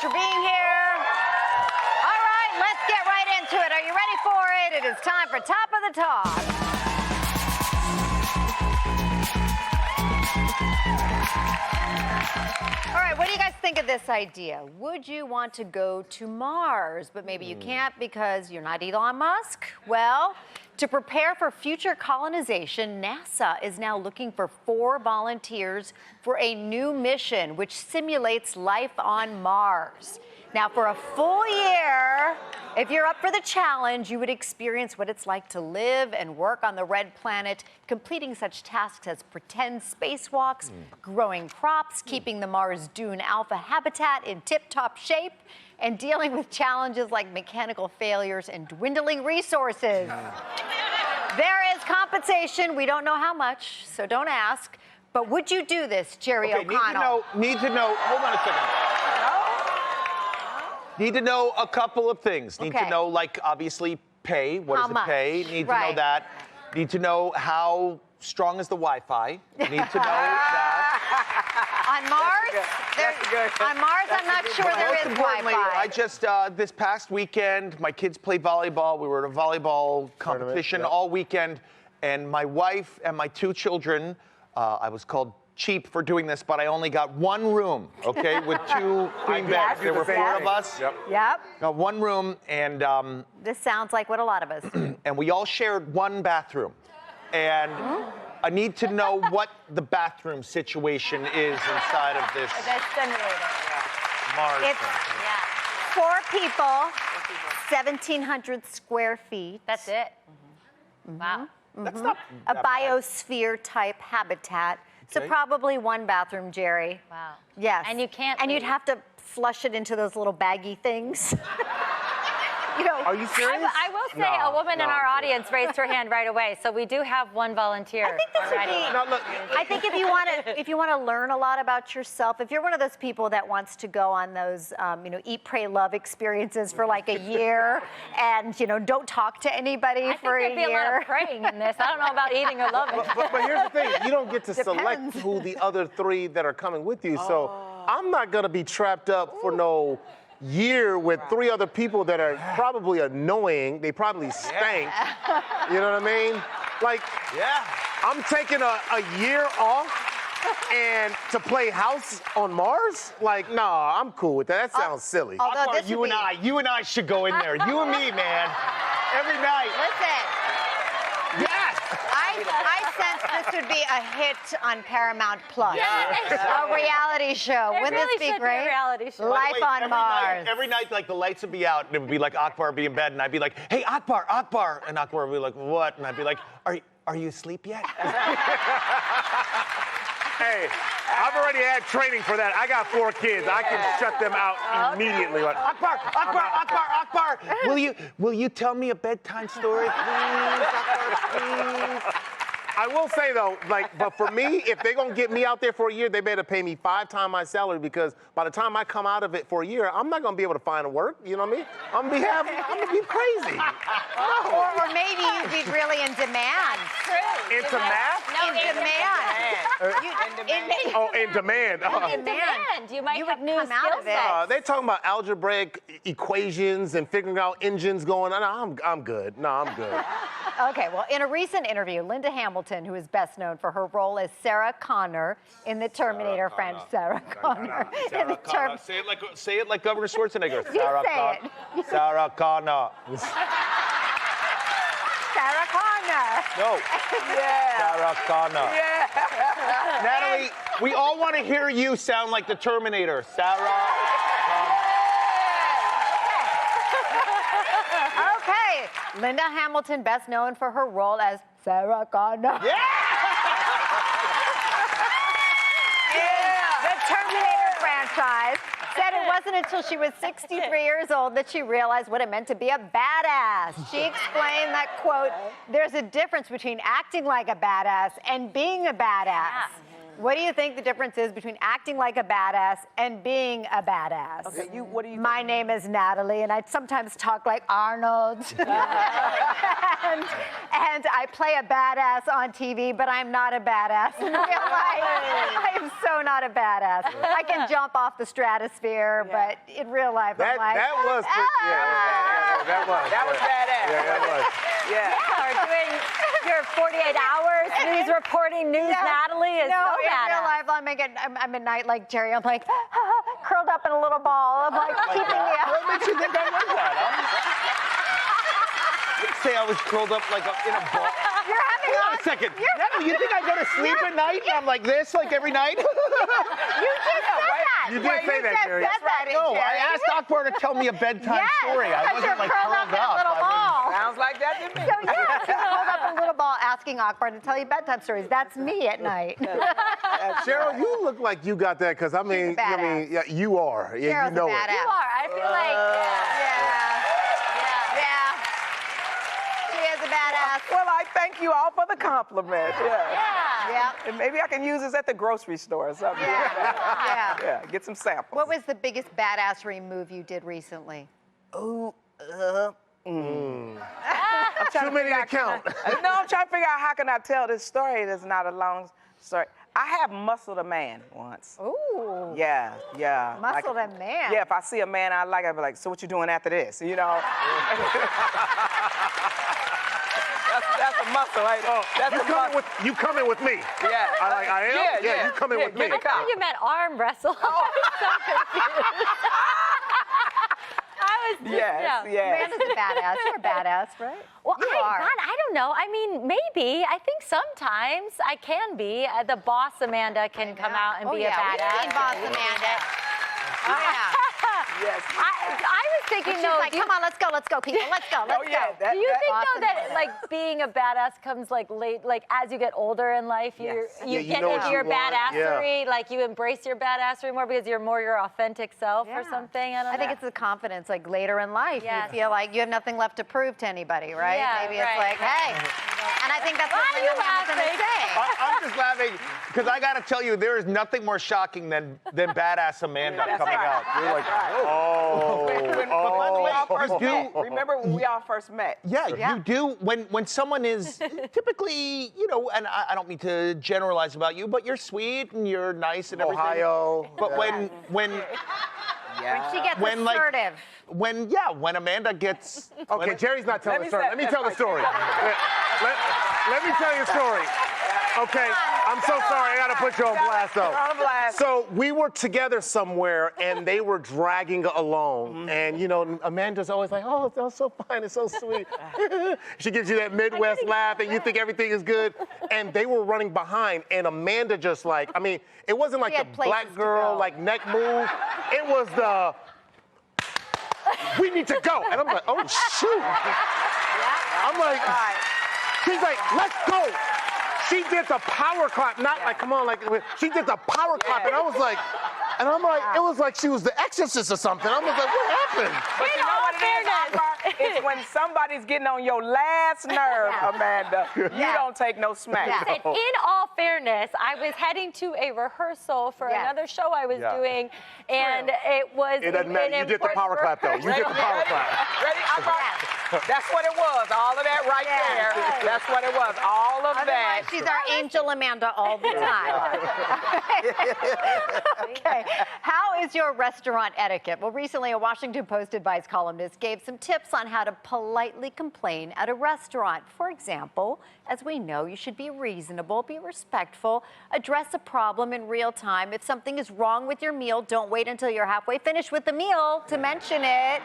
much for being here. All right, let's get right into it. Are you ready for it? It is time for Top of the Talk. All right, what do you guys think of this idea? Would you want to go to Mars, but maybe you can't because you're not Elon Musk? Well, to prepare for future colonization, NASA is now looking for 4 volunteers for a new mission which simulates life on Mars. Now, for a full year, if you're up for the challenge, you would experience what it's like to live and work on the red planet, completing such tasks as pretend spacewalks, growing crops, keeping the Mars Dune Alpha habitat in tip-top shape, and dealing with challenges like mechanical failures and dwindling resources. There is compensation. We don't know how much, so don't ask. But would you do this, Jerry O'Connell? Need to know, hold on a second. Need to know a couple of things. Need to know, like, obviously, pay. What does it pay? Need to know that. Need to know how strong is the Wi-Fi. Need to know that. On Mars? On Mars, I'm not sure there is Wi-Fi. I just, this past weekend, my kids played volleyball. We were at a volleyball competition all weekend. And my wife and my 2 children, I was called cheap for doing this, but I only got 1 room, okay, with 2 queen beds. There were 4 of us. Yep. Got 1 room, and this sounds like what a lot of us do. and we all shared 1 bathroom. And I need to know what the bathroom situation is inside of this Mars. It's 4 people, 1,700 square feet. That's it. Wow. That's not A biosphere-type habitat. So probably 1 bathroom, Jerry. Wow. Yes. And you can't And you'd leave. have to flush it into those little baggy things. You know. Are you serious? I will say a woman in our audience raised her hand right away, so we do have 1 volunteer. I think this would be. I think if you want to learn a lot about yourself, if you're one of those people that wants to go on those, eat, pray, love experiences for like a year, and don't talk to anybody for a year. I think there'd be a lot of praying in this. I don't know about eating or loving. But here's the thing: you don't get to select who the other 3 that are coming with you. So I'm not gonna be trapped up for no year with 3 other people that are probably annoying. They probably stank. You know what I mean? Like, I'm taking a year off and to play house on Mars? Like, nah, I'm cool with that. That sounds silly. Although this you and I should go in there. You and me, man. Every night. Listen. Yes. I sense this would be a hit on Paramount Plus. A reality show. Wouldn't this be great? A reality show. Life on Mars. Every night, like, the lights would be out, and it would be like Akbar be in bed, and I'd be like, hey, Akbar. And Akbar would be like, what? And I'd be like, are you asleep yet? Hey, I've already had training for that. I got 4 kids. I can shut them out immediately. Like, Akbar, will you tell me a bedtime story, please, Akbar, please? I will say though, but for me, if they're gonna get me out there for a year, they better pay me 5 times my salary, because by the time I come out of it for a year, I'm not gonna be able to find work. You know what I mean? I'm gonna be crazy. No. Or maybe you'd be really in demand. True. Into math? No, in demand. In demand. In demand. You might have new come out skill of it. sets. They talking about algebraic equations and figuring out engines going. No, I'm good. No, I'm good. Okay, well, in a recent interview, Linda Hamilton, who is best known for her role as Sarah Connor in the Terminator franchise. Sarah Connor. Say it like Governor Schwarzenegger. You Sarah say it. Sarah Connor. Sarah Connor. No. Sarah Connor. Natalie, we all want to hear you sound like the Terminator. Sarah Connor. Okay, Linda Hamilton, best known for her role as Sarah Connor. Yeah! The Terminator franchise said it wasn't until she was 63 years old that she realized what it meant to be a badass. She explained that, quote, there's a difference between acting like a badass and being a badass. What do you think the difference is between acting like a badass and being a badass? Okay, what do you My name is Natalie, and I sometimes talk like Arnold. and I play a badass on TV, but I'm not a badass in real life. I am so not a badass. I can jump off the stratosphere, but in real life, I'm like, that was That was badass. Yeah, that was. Yeah. Or doing your 48 hours news reporting news, Natalie is no, so in badass. real life, I'm at night like Jerry. I'm like, curled up in a little ball. I'm like, keeping me up. What makes you think I was that? I'd say I was curled up like in a ball. You're having Hold on a second. Natalie, you think I go to sleep at night and I'm like this, like every night? You just said that. You did say that, Jerry. Said that, No, Jerry. I asked Akbar to tell me a bedtime story. I because wasn't you're like curled up in a little ball. Sounds like that to me. So yeah, you're curled up in a little ball asking Akbar to tell you bedtime stories. That's me at night. Cheryl, you look like you got that because yeah, you are. Yeah, Cheryl's you know a badass. it. You are. I feel like, Yeah. She is a badass. Well, I thank you all for the compliment. Yeah. Yeah. And maybe I can use this at the grocery store or something. Yeah. Yeah, get some samples. What was the biggest badassery move you did recently? I'm Too trying many to count. No, I'm trying to figure out how can I tell this story that's not a long story. I have muscled a man once. Ooh. Yeah. Muscled a man? Yeah, if I see a man I like, I'd be like, so what you doing after this? You know? that's a muscle, right? That's a muscle. You coming with me? Yeah. I am? Yeah, you coming with me. get I the car. thought you meant arm wrestle. I was so confused. I was just, Yes. Amanda's a badass. You're a badass, right? Well, You are. God, I don't know. I mean, maybe. I think sometimes I can be. The boss Amanda can come out and be a We've badass. seen Boss Amanda. Oh, yeah. Yes. I was thinking, She's though, like, come on, let's go, people, let's go, let's Oh, yeah. go. do you think Boss though that Amanda. like being a badass comes like late, like as you get older in life, you Yes. you Yeah, you get know into what your you want, badassery, like you embrace your badassery more because you're more your authentic self or Yeah. something. I don't know. I think it's the confidence, like later in life, Yes. you feel like you have nothing left to prove to anybody, right? Yeah, Maybe it's right. like, hey. And I think that's Why what are you Linda Hamilton is laughing? saying. I'm just laughing because I got to tell you, there is nothing more shocking than badass Amanda coming out. You're like, Oh. But by the way, We all first you do. met. Remember when we all first met? Yeah, Yeah. you do. When someone is typically, and I don't mean to generalize about you, but you're sweet and you're nice and everything. Ohio. But when When she gets When, like- assertive. when Amanda gets Okay, Jerry's not telling Let the me story. say- Let me tell the story. Let me tell you a story. Okay, I'm so sorry. I gotta put you on blast though. On blast. So we were together somewhere and they were dragging along, and Amanda's always like, "Oh, it's so fine, it's so sweet." She gives you that Midwest laugh, and you think everything is good. And they were running behind, and Amanda just like, it wasn't like She the had places black to girl go. like neck move. It was the we need to go, and I'm like, oh shoot. I'm like, she's like, let's go. She did the power clap, not like, come on, like, she did the power clap, and I was like, it was like she was the exorcist or something. I was like, what happened? But you know what it is, Akbar? It's when somebody's getting on your last nerve, Amanda. You don't take no smack. And in all fairness, I was heading to a rehearsal for Yes. another show I was Yeah. doing, and it was It doesn't matter. You did the power clap, though. You did the power clap. Ready? Akbar? That's what it was. All of that right there. That's what it was. All of that. Otherwise, she's our angel Amanda all the time. Okay. How is your restaurant etiquette? Well, recently, a Washington Post advice columnist gave some tips on how to politely complain at a restaurant. For example, as we know, you should be reasonable, be respectful, address a problem in real time. If something is wrong with your meal, don't wait until you're halfway finished with the meal to mention it.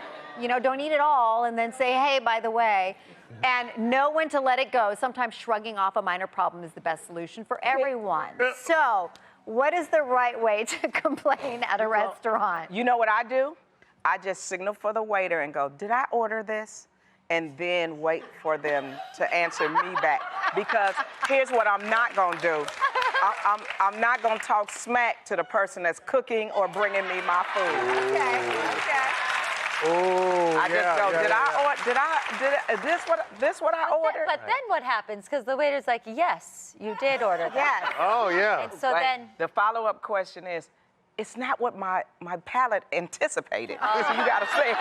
Don't eat it all and then say, hey, by the way. And know when to let it go. Sometimes shrugging off a minor problem is the best solution for everyone. So, what is the right way to complain at a restaurant? You know what I do? I just signal for the waiter and go, did I order this? And then wait for them to answer me back. Because here's what I'm not gonna do. I'm not gonna talk smack to the person that's cooking or bringing me my food. Okay. Oh, I just go, is this what I ordered? But then what happens? Because the waiter's like, yes, you did order that. Yes. Oh, yeah. And so Like, then, the follow-up question is, it's not what my palate anticipated. So you gotta say it.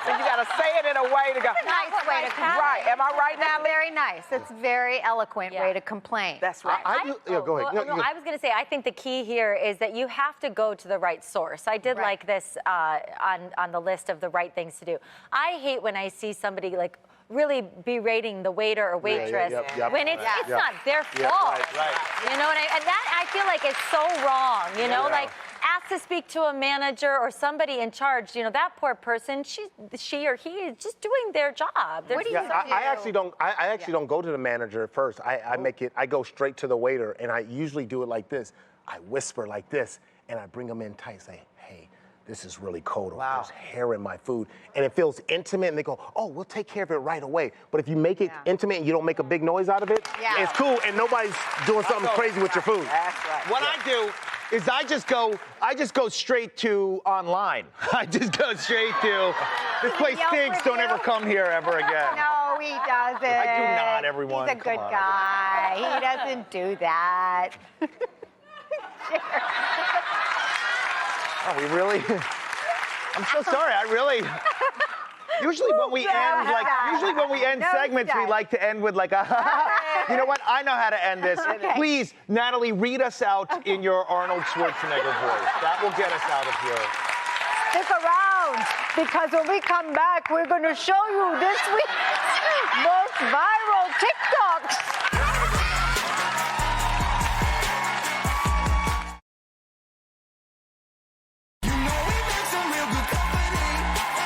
So you gotta say it in a way to go. Nice way to complain. Right. Am I right now, Lee? Very nice. It's very eloquent Yeah. way to complain. That's right. Yeah, go ahead. No, I was going to say, I think the key here is that you have to go to the right source. I did Right. like this on the list of the right things to do. I hate when I see somebody like really berating the waiter or waitress when it's not their fault. Right. You know what and that I feel like is so wrong. You know, like ask to speak to a manager or somebody in charge. You know, that poor person, she or he is just doing their job. What do you do? I actually don't go to the manager first. I go straight to the waiter, and I usually do it like this. I whisper like this, and I bring them in tight, say, hey, this is really cold. Or there's hair in my food. And it feels intimate, and they go, oh, we'll take care of it right away. But if you make it intimate and you don't make a big noise out of it, it's cool, and nobody's doing something crazy with your food. That's right. What I do is I just go straight to online. I just go straight to, this place Yelp stinks, don't review? ever come here ever again. No, he doesn't. I do not, everyone. He's a good Come on. guy. He doesn't do that. Oh, we really? I'm so sorry. I really. Usually when we end No segments, we stop. like to end with like a. You know what? I know how to end this. Okay. Please, Natalie, read us out in your Arnold Schwarzenegger voice. That will get us out of here. Stick around, because when we come back, we're going to show you this week's most viral TikToks.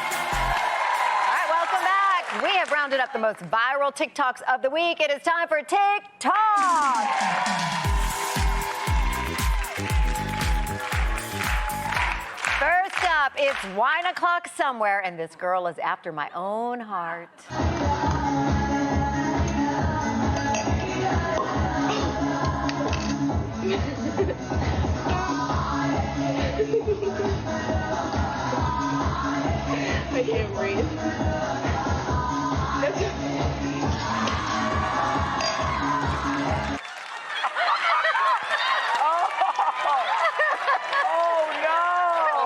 All right, welcome back. We have rounded up the most viral TikToks of the week. It is time for TikTok. First up, it's wine o'clock somewhere, and this girl is after my own heart. I can't breathe.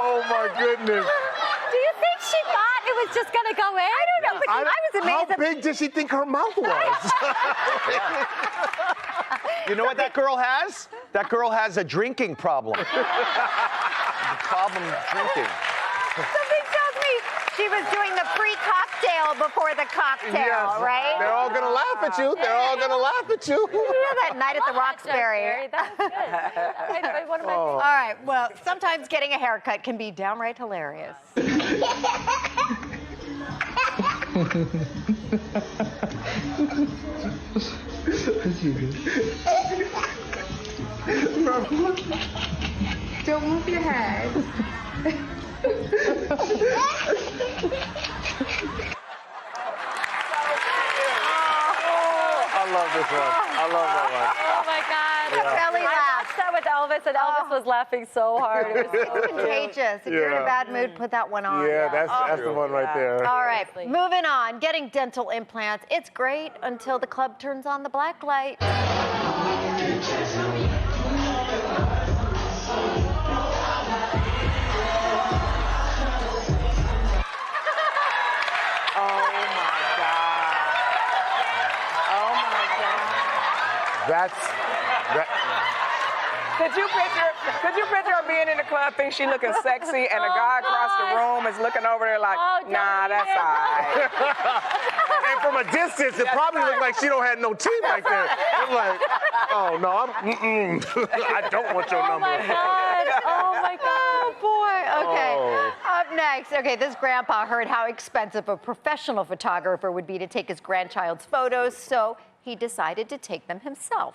Oh, my goodness. do you think she thought it was just going to go in? I don't know. But I was amazed. How big did she think her mouth was? You know what that girl has? That girl has a drinking problem. The problem drinking. Something tells me she was doing the pre-cocktail before the cocktail, right? They're all gonna laugh at you. They're all gonna laugh at you. You know that night at the Roxbury. That was good. That was one of my All right, well, sometimes getting a haircut can be downright hilarious. Don't move your head. I love this one. I love that Oh my God. Belly I laugh. watched that with Elvis, and Elvis was laughing so hard. It was so Contagious. If you're in a Yeah. bad mood, put that one on. one. Yeah, that's the one right there. All right, moving on. Getting dental implants. It's great until the club turns on the black light. Could you picture her being in the club, think she looking sexy, and the guy across the room is looking over there like, Oh, don't nah, that's even. all right. And from a distance, it probably looked like she don't have no teeth like that. I'm like, oh no, I don't want your Oh number. my God. Oh my God. Oh boy. Okay. Oh. Up next. Okay, this grandpa heard how expensive a professional photographer would be to take his grandchild's photos, so he decided to take them himself.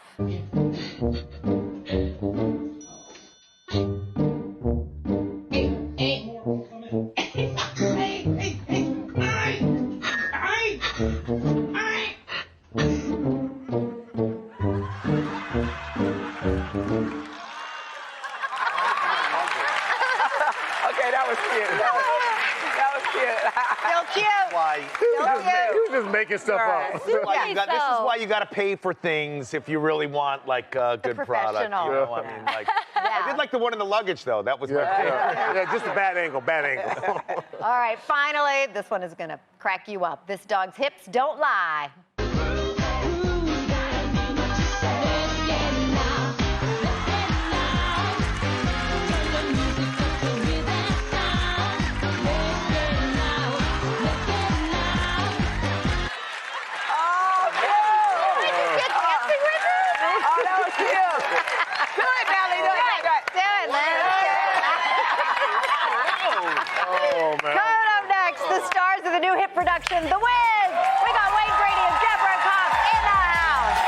Okay, that was cute. That was Still cute. Why? You're just making stuff up. This is why you got to pay for things if you really want like a good product. professional. You know? I mean, like, I did like the one in the luggage though. That was my favorite. Yeah, just a bad angle, bad angle. All right, finally, this one is going to crack you up. This dog's hips don't lie. Coming up next, the stars of the new hit production, The Wiz. We got Wayne Brady and Deborah Cox in the house.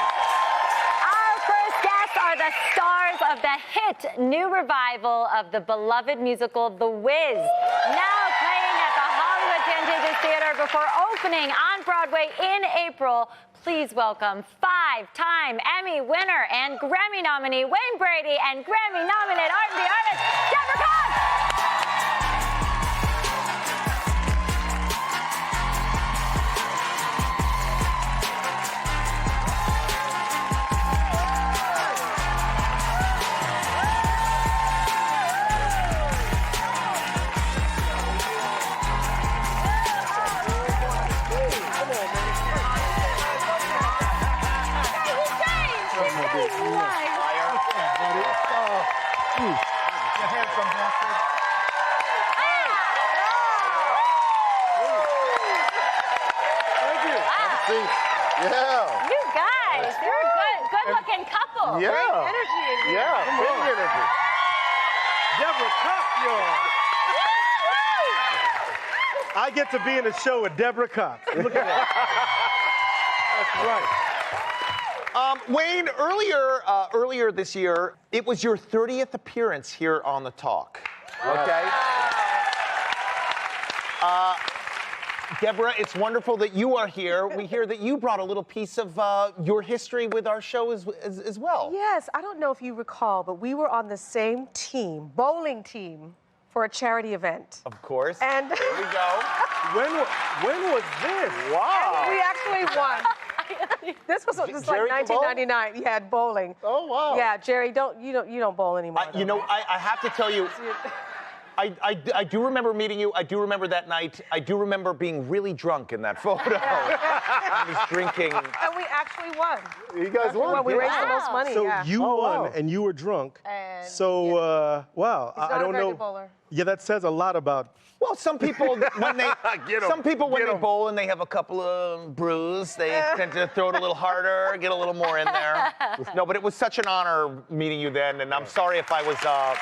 Our first guests are the stars of the hit new revival of the beloved musical The Wiz. Now playing at the Hollywood Pantages Theater before opening on Broadway in April. Please welcome five-time Emmy winner and Grammy nominee Wayne Brady and Grammy-nominated R&B artist Deborah Cox. Yeah. You guys, you're a good-looking couple. Yeah. Great energy in here. Yeah, big energy. Deborah Cox, y'all. I get to be in a show with Deborah Cox. Look at that. That's right. Wayne, earlier this year, it was your 30th appearance here on The Talk. Okay? Deborah, it's wonderful that you are here. We hear that you brought a little piece of your history with our show as well. Yes, I don't know if you recall, but we were on the same team, bowling team, for a charity event. Of course. And Here we go. When was this? Wow. we actually won. This was like Jerry can bowl? 1999. He had bowling. Oh, wow. Yeah, Jerry, you don't bowl anymore. I have to tell you, I do remember meeting you. I do remember that night. I do remember being really drunk in that photo. I was drinking. And we actually won. You guys won. We raised the most money. So yeah. you won wow. and you were drunk. And, So, wow. He's not I a don't very know. good bowler. Yeah, that says a lot about. Well, some people when they Get 'em. they bowl and they have a couple of brews, they tend to throw it a little harder, get a little more in there. No, but it was such an honor meeting you then, and I'm sorry if I was. No,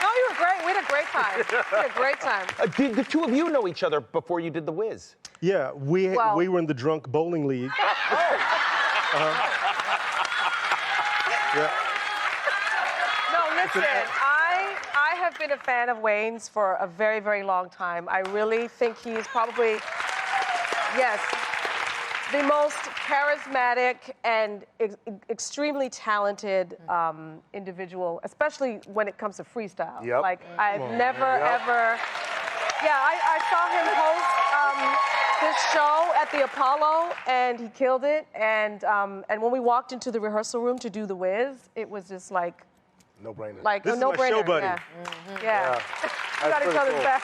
you were great. We had a great time. We had a great time. Did the two of you know each other before you did The Wiz? Yeah, we Well- were in the drunk bowling league. Yeah. No, listen, I have been a fan of Wayne's for a very, very long time. I really think he's probably, yes, the most charismatic and extremely talented individual, especially when it comes to freestyle. Yep. Like, I've never, ever, yeah, I saw him host this show at the Apollo, and he killed it. And when we walked into the rehearsal room to do The Wiz, it was just like, No brainer. like This a is my no-brainer. show buddy. Yeah. Yeah. We got each pretty other's cool. back.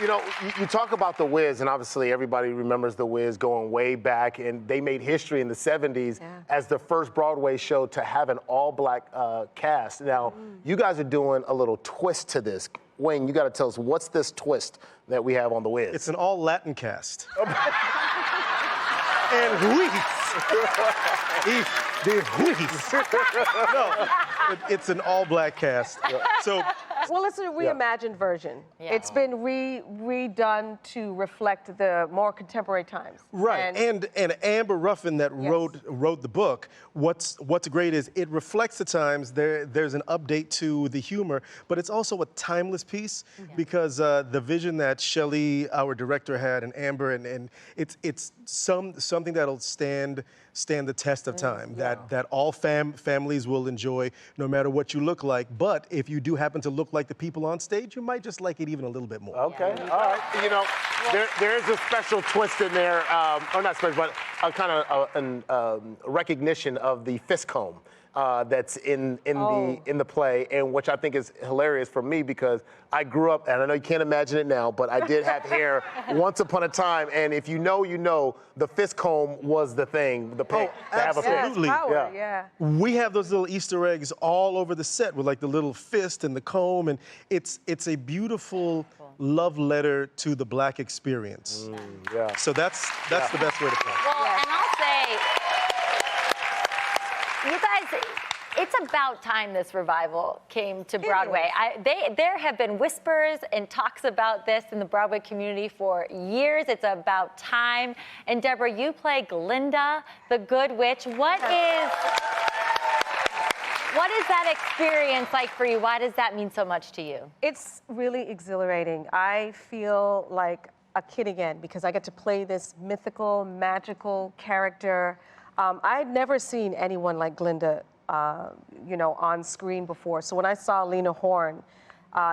You know, you talk about The Wiz, and obviously everybody remembers The Wiz going way back, and they made history in the 70s as the first Broadway show to have an all-black cast. Now, you guys are doing a little twist to this. Wayne, you got to tell us, what's this twist that we have on The Wiz? It's an all Latin cast. And the Whis. No, it's an all black cast. So Well, it's a reimagined version. Yeah. It's been redone to reflect the more contemporary times. Right, and Amber Ruffin that wrote the book. What's great is it reflects the times. There's an update to the humor, but it's also a timeless piece because the vision that Shelley, our director, had, and Amber, and it's something that'll stand the test of time. That all families will enjoy, no matter what you look like. But if you do happen to look like the people on stage, you might just like it even a little bit more. Okay, all right. You know, there is a special twist in there, or not special, but a kind of recognition of the fist comb that's in the play, and which I think is hilarious for me because I grew up, and I know you can't imagine it now, but I did have hair once upon a time, and if you know, the fist comb was the thing, the to have a fist. Absolutely. Yeah. We have those little Easter eggs all over the set with like the little fist and the comb, and it's a beautiful love letter to the Black experience. Yeah. So that's the best way to play. Well, and I'll say, you guys, it's about time this revival came to Broadway. There have been whispers and talks about this in the Broadway community for years. It's about time. And Deborah, you play Glinda, the Good Witch. What is that experience like for you? Why does that mean so much to you? It's really exhilarating. I feel like a kid again because I get to play this mythical, magical character. I'd never seen anyone like Glinda, on screen before. So when I saw Lena Horne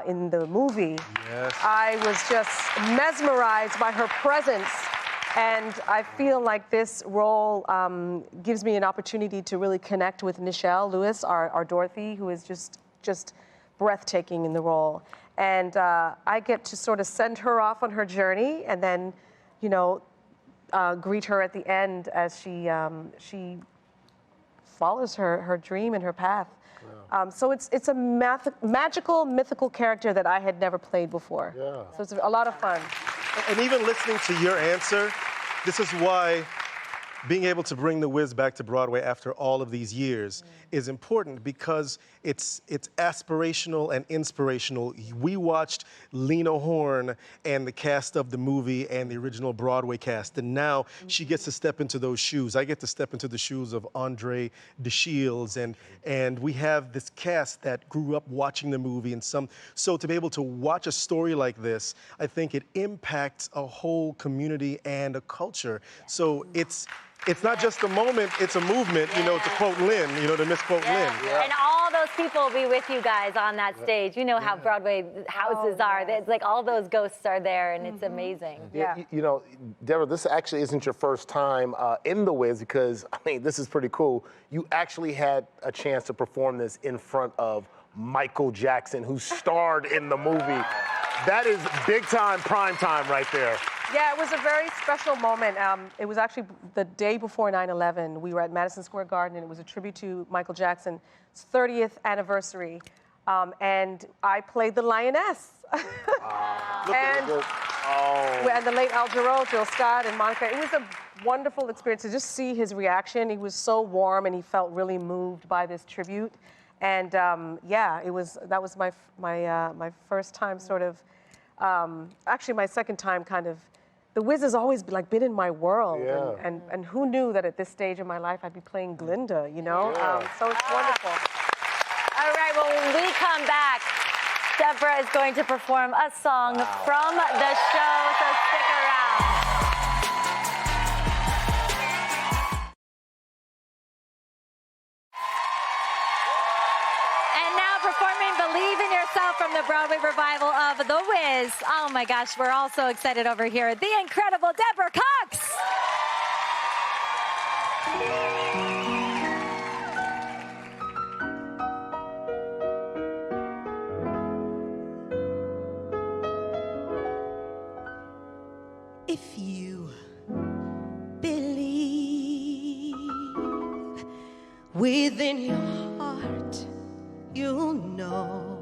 in the movie, I was just mesmerized by her presence. And I feel like this role gives me an opportunity to really connect with Nichelle Lewis, our Dorothy, who is just breathtaking in the role. And I get to sort of send her off on her journey and then, greet her at the end as she follows her dream and her path. So it's a magical, mythical character that I had never played before. Yeah. So it's a lot of fun. And even listening to your answer, this is why being able to bring The Wiz back to Broadway after all of these years is important because it's aspirational and inspirational. We watched Lena Horne and the cast of the movie and the original Broadway cast, and now she gets to step into those shoes. I get to step into the shoes of Andre DeShields, and we have this cast that grew up watching the movie, and so to be able to watch a story like this, I think it impacts a whole community and a culture. So it's not just a moment, it's a movement, to quote Lynn, to misquote Lynn. And all those people will be with you guys on that stage. You know how Broadway houses are. It's like all those ghosts are there, and it's amazing. Yeah. Deborah, this actually isn't your first time in The Wiz because, this is pretty cool. You actually had a chance to perform this in front of Michael Jackson, who starred in the movie. That is big time, prime time right there. Yeah, it was a very special moment. It was actually the day before 9/11. We were at Madison Square Garden, and it was a tribute to Michael Jackson's 30th anniversary. And I played the lioness. And the late Al Jarreau, Jill Scott, and Monica. It was a wonderful experience to just see his reaction. He was so warm, and he felt really moved by this tribute. And that was my first time sort of. Actually, my second time kind of. The Wiz has always been in my world, and who knew that at this stage of my life I'd be playing Glinda, so it's wonderful. All right, well, when we come back, Deborah is going to perform a song from the show, so stick around. And now performing Believe in Yourself from the Broadway revival of The Wiz. Oh my gosh, we're all so excited over here. The incredible Deborah Cox. If you believe within your heart, you'll know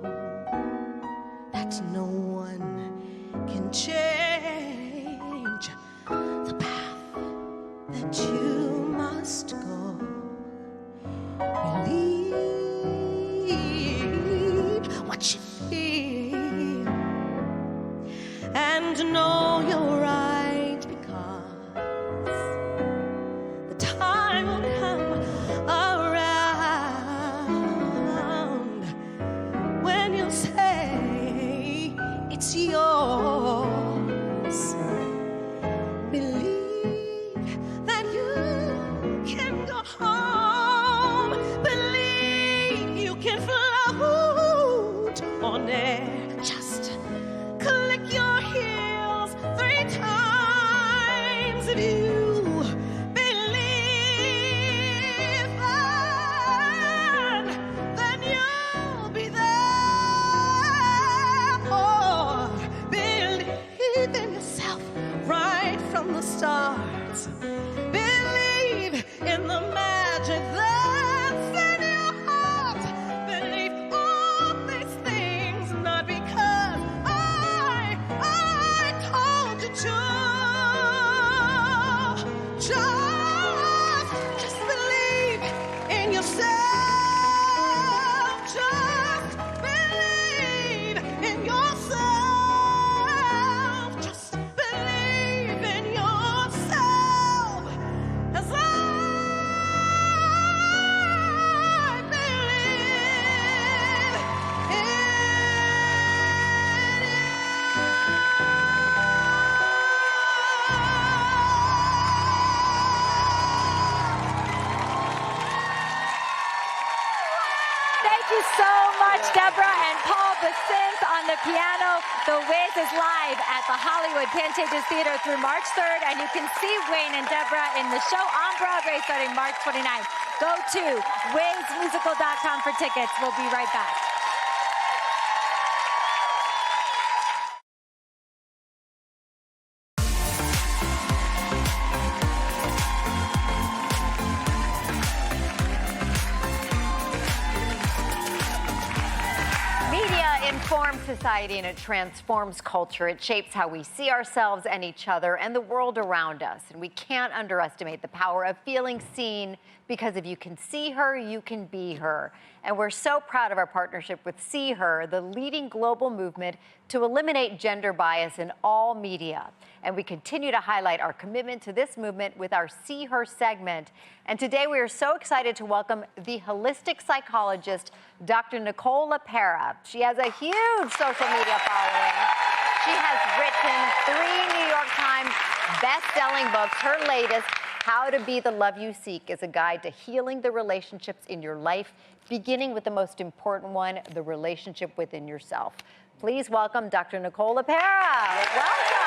that no one can change the path that you must go. Believe what you feel. so much, Deborah and Paul. The synth on the piano. The Wiz is live at the Hollywood Pantages Theater through March 3rd, and you can see Wayne and Deborah in the show on Broadway starting March 29th. Go to wizmusical.com for tickets. We'll be right back. Informs society and it transforms culture. It shapes how we see ourselves and each other and the world around us. And we can't underestimate the power of feeling seen, because if you can see her, you can be her. And we're so proud of our partnership with See Her, the leading global movement to eliminate gender bias in all media. And we continue to highlight our commitment to this movement with our See Her segment. And today we are so excited to welcome the holistic psychologist, Dr. Nicole LaPera. She has a huge social media following. She has written 3 New York Times best-selling books. Her latest, How to Be the Love You Seek, is a guide to healing the relationships in your life, beginning with the most important one, the relationship within yourself. Please welcome Dr. Nicole LaPera. Welcome.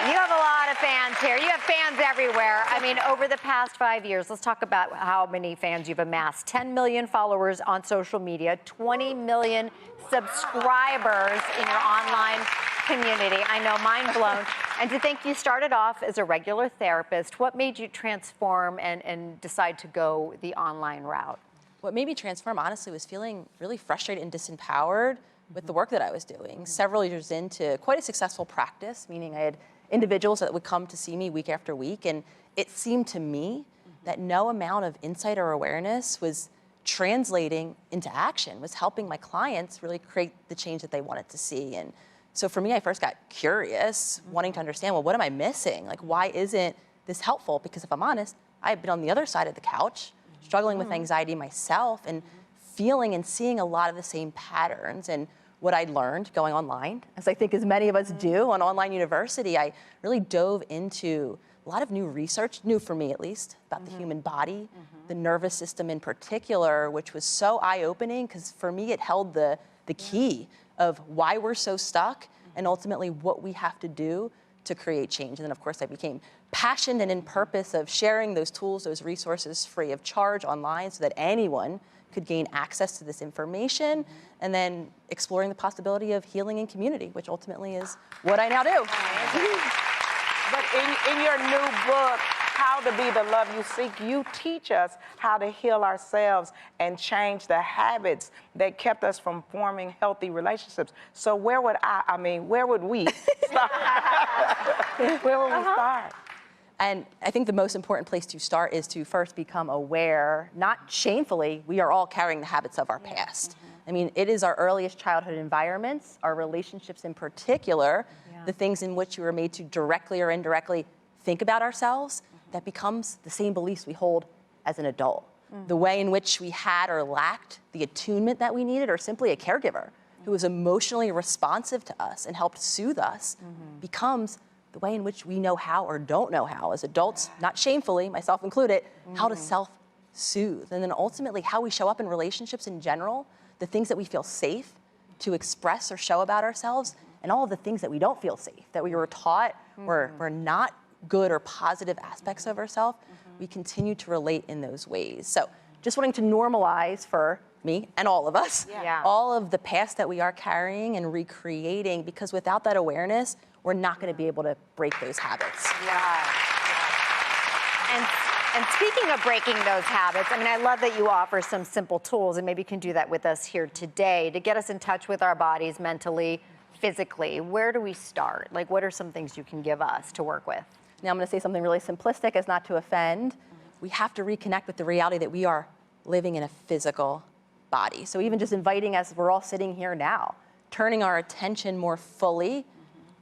You have a lot of fans here. You have fans everywhere. I mean, over the past 5 years, let's talk about how many fans you've amassed. 10 million followers on social media, 20 million subscribers in your online community. I know, mind blown. And to think you started off as a regular therapist, what made you transform and decide to go the online route? What made me transform, honestly, was feeling really frustrated and disempowered with the work that I was doing. Several years into quite a successful practice, meaning I had individuals that would come to see me week after week, and it seemed to me that no amount of insight or awareness was translating into action, was helping my clients really create the change that they wanted to see. And so for me, I first got curious, wanting to understand, well, what am I missing? Like, why isn't this helpful? Because if I'm honest, I've been on the other side of the couch, struggling with anxiety myself and feeling and seeing a lot of the same patterns. And what I learned going online, as I think as many of us do on online university, I really dove into a lot of new research, new for me at least, about the human body, the nervous system in particular, which was so eye-opening because for me it held the key of why we're so stuck and ultimately what we have to do to create change. And then of course I became passionate and in purpose of sharing those tools, those resources free of charge online so that anyone could gain access to this information, and then exploring the possibility of healing in community, which ultimately is what I now do. But in your new book, How to Be the Love You Seek, you teach us how to heal ourselves and change the habits that kept us from forming healthy relationships. So where would we start? Where would we start? And I think the most important place to start is to first become aware, not shamefully, we are all carrying the habits of our past. I mean, it is our earliest childhood environments, our relationships in particular, the things in which we were made to directly or indirectly think about ourselves, that becomes the same beliefs we hold as an adult. The way in which we had or lacked the attunement that we needed, or simply a caregiver who was emotionally responsive to us and helped soothe us, becomes the way in which we know how or don't know how as adults, not shamefully, myself included, how to self-soothe. And then ultimately how we show up in relationships in general, the things that we feel safe to express or show about ourselves, and all of the things that we don't feel safe, that we were taught were not good or positive aspects of ourselves, we continue to relate in those ways. So just wanting to normalize for me and all of us, all of the past that we are carrying and recreating, because without that awareness, we're not going to be able to break those habits. And speaking of breaking those habits, I mean, I love that you offer some simple tools, and maybe you can do that with us here today to get us in touch with our bodies mentally, physically. Where do we start? Like, what are some things you can give us to work with? Now, I'm going to say something really simplistic as not to offend. We have to reconnect with the reality that we are living in a physical body. So even just inviting, as we're all sitting here now, turning our attention more fully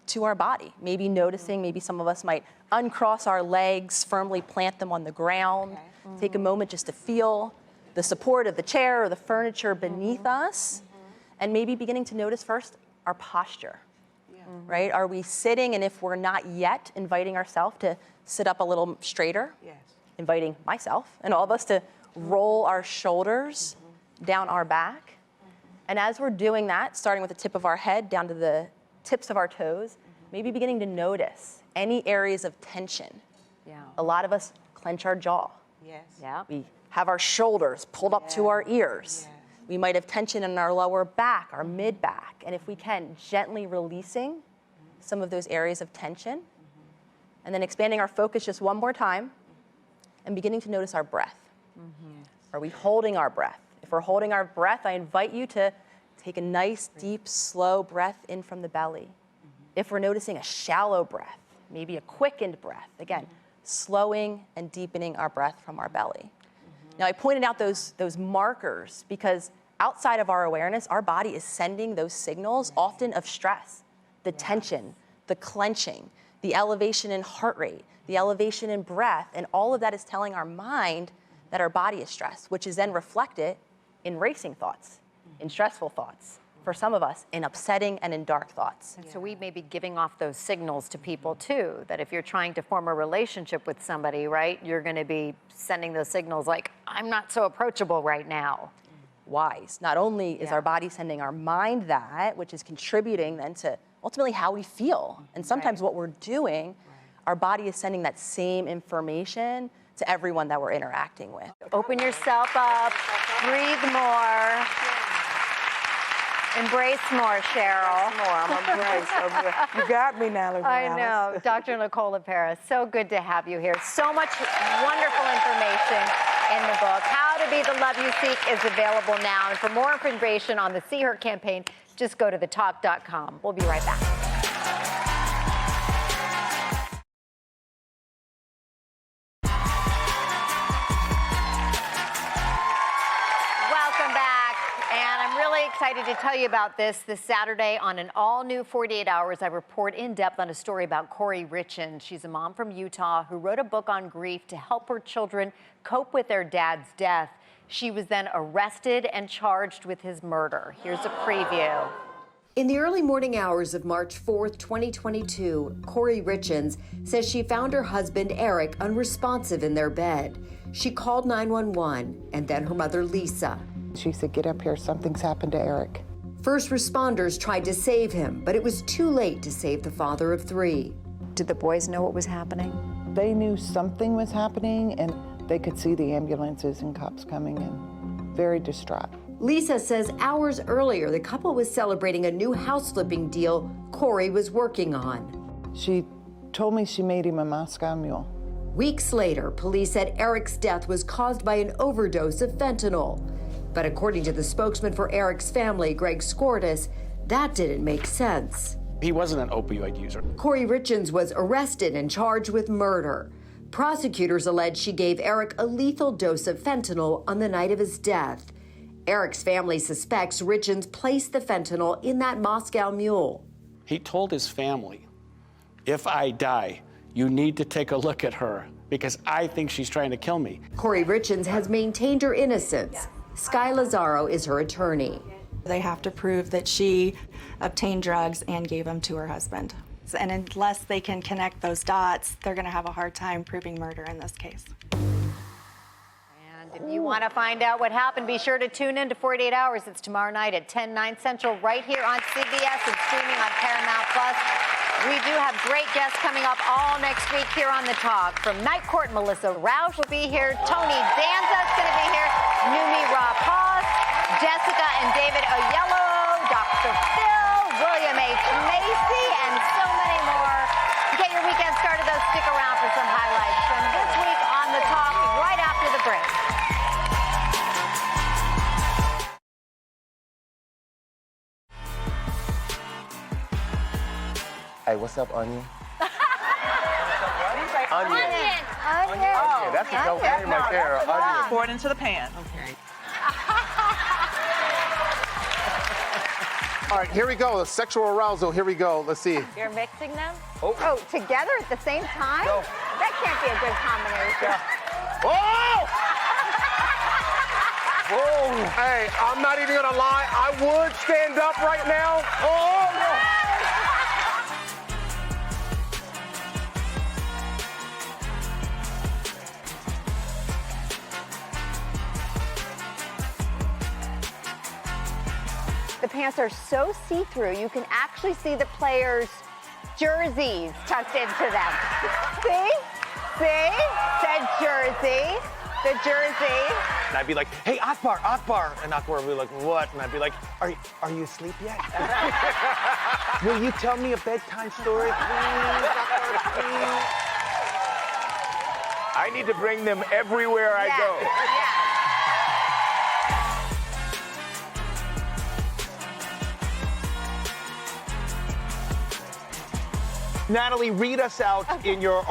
to our body. Maybe noticing, maybe some of us might uncross our legs, firmly plant them on the ground, take a moment just to feel the support of the chair or the furniture beneath us, and maybe beginning to notice first our posture, right? Are we sitting, and if we're not yet, inviting ourselves to sit up a little straighter, inviting myself and all of us to roll our shoulders down our back. And as we're doing that, starting with the tip of our head down to the tips of our toes, maybe beginning to notice any areas of tension. Yeah. A lot of us clench our jaw. Yes. Yeah. We have our shoulders pulled up to our ears. We might have tension in our lower back, our mid-back. And if we can, gently releasing some of those areas of tension, and then expanding our focus just one more time, and beginning to notice our breath. Are we holding our breath? If we're holding our breath, I invite you to take a nice, deep, slow breath in from the belly. If we're noticing a shallow breath, maybe a quickened breath, again, slowing and deepening our breath from our belly. Now, I pointed out those markers because outside of our awareness, our body is sending those signals, often of stress, the tension, the clenching, the elevation in heart rate, the elevation in breath, and all of that is telling our mind that our body is stressed, which is then reflected in racing thoughts, in stressful thoughts, for some of us, in upsetting and in dark thoughts. And so we may be giving off those signals to people too, that if you're trying to form a relationship with somebody, right, you're gonna be sending those signals like, I'm not so approachable right now. Wise. Not only is our body sending our mind that, which is contributing then to ultimately how we feel. And sometimes what we're doing, our body is sending that same information to everyone that we're interacting with. Open yourself up, breathe more, embrace more, Sheryl. I'm embraced. You got me now, I know, Dr. Nicola Paris, so good to have you here. So much wonderful information in the book. How to Be the Love You Seek is available now. And for more information on the See Her campaign, just go to thetalk.com. We'll be right back. Welcome back. And I'm really excited to tell you about this Saturday on an all-new 48 Hours. I report in depth on a story about Carrie Richens. She's a mom from Utah who wrote a book on grief to help her children cope with their dad's death. She was then arrested and charged with his murder. Here's a preview. In the early morning hours of March 4th, 2022, Carrie Richens says she found her husband, Eric, unresponsive in their bed. She called 911 and then her mother, Lisa. She said, get up here, something's happened to Eric. First responders tried to save him, but it was too late to save the father of 3. Did the boys know what was happening? They knew something was happening, and they could see the ambulances and cops coming in. Very distraught. Lisa says hours earlier, the couple was celebrating a new house flipping deal Carrie was working on. She told me she made him a Moscow Mule. Weeks later, police said Eric's death was caused by an overdose of fentanyl. But according to the spokesman for Eric's family, Greg Skordas, that didn't make sense. He wasn't an opioid user. Carrie Richens was arrested and charged with murder. Prosecutors allege she gave Eric a lethal dose of fentanyl on the night of his death. Eric's family suspects Richens placed the fentanyl in that Moscow Mule. He told his family, if I die, you need to take a look at her because I think she's trying to kill me. Carrie Richens has maintained her innocence. Sky Lazaro is her attorney. They have to prove that she obtained drugs and gave them to her husband. And unless they can connect those dots, they're going to have a hard time proving murder in this case. And if you want to find out what happened, be sure to tune in to 48 Hours. It's tomorrow night at 10, 9 Central right here on CBS and streaming on Paramount+. We do have great guests coming up all next week here on The Talk. From Night Court, Melissa Rauch will be here. Tony Danza's going to be here. Numi Rapaz, Jessica and David Oyelowo, Dr. Phil, William H. Macy, and so many more. To get your weekend started, though, stick around for some highlights from this week on The Talk right after the break. Hey, what's up, Onion? Onion. Yeah, that's a dope name right there, Onion. Pour it into the pan. Okay. All right, here we go. The sexual arousal. Here we go. Let's see. You're mixing them? Oh. Together at the same time? No. That can't be a good combination. Whoa! Whoa! Hey, I'm not even gonna lie. I would stand up right now. Oh no! pants are so see-through, you can actually see the players' jerseys tucked into them. See? See? Said jersey. The jersey. And I'd be like, hey, Akbar. And Akbar would be like, what? And I'd be like, are you asleep yet? Will you tell me a bedtime story, please, Akbar, please? I need to bring them everywhere I go. Natalie, read us out in your